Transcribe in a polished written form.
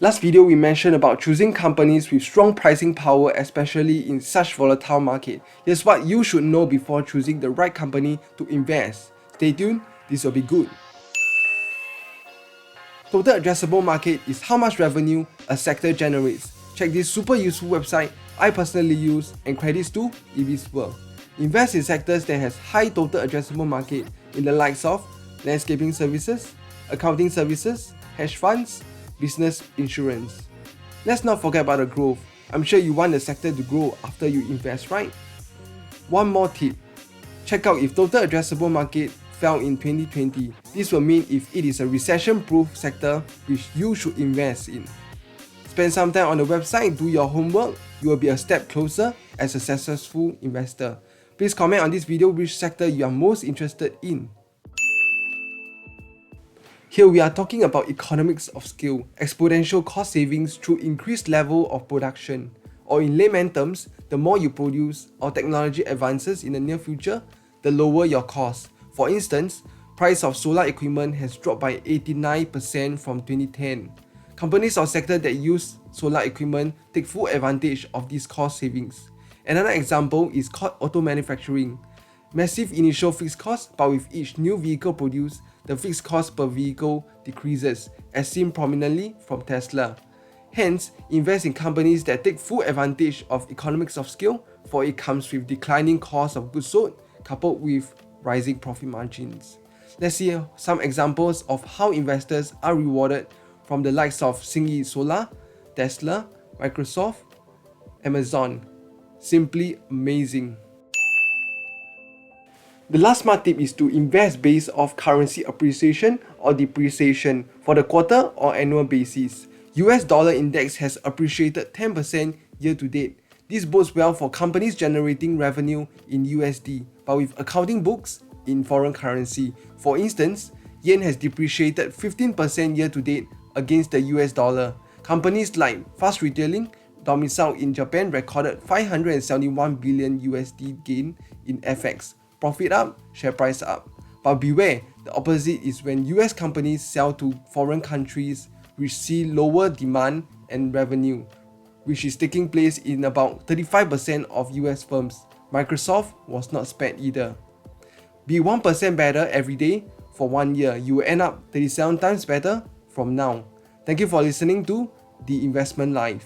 Last video we mentioned about choosing companies with strong pricing power, especially in such volatile market. Here's what you should know before choosing the right company to invest. Stay tuned, this will be good. Total addressable market is how much revenue a sector generates. Check this super useful website I personally use, and credits to World. Invest in sectors that has high total addressable market in the likes of landscaping services, accounting services, hedge funds, business insurance. Let's not forget about the growth. I'm sure you want the sector to grow after you invest, right? One more tip. Check out if total addressable market fell in 2020. This will mean if it is a recession-proof sector which you should invest in. Spend some time on the website, do your homework, you will be a step closer as a successful investor. Please comment on this video which sector you are most interested in. Here we are talking about economics of scale, exponential cost savings through increased level of production. Or in layman terms, the more you produce or technology advances in the near future, the lower your cost. For instance, price of solar equipment has dropped by 89% from 2010. Companies or sectors that use solar equipment take full advantage of these cost savings. Another example is called auto manufacturing. Massive initial fixed costs, but with each new vehicle produced, the fixed cost per vehicle decreases, as seen prominently from Tesla. Hence, invest in companies that take full advantage of economics of scale, for it comes with declining cost of goods sold coupled with rising profit margins. Let's see some examples of how investors are rewarded from the likes of Singi Solar, Tesla, Microsoft, Amazon. Simply amazing. The last smart tip is to invest based off currency appreciation or depreciation for the quarter or annual basis. US dollar index has appreciated 10% year to date. This bodes well for companies generating revenue in USD, but with accounting books in foreign currency. For instance, yen has depreciated 15% year to date against the US dollar. Companies like Fast Retailing, domiciled in Japan, recorded 571 billion USD gain in FX. Profit up, share price up. But beware, the opposite is when US companies sell to foreign countries which see lower demand and revenue, which is taking place in about 35% of US firms. Microsoft was not spared either. Be 1% better every day for 1 year. You will end up 37 times better from now. Thank you for listening to The Investment Life.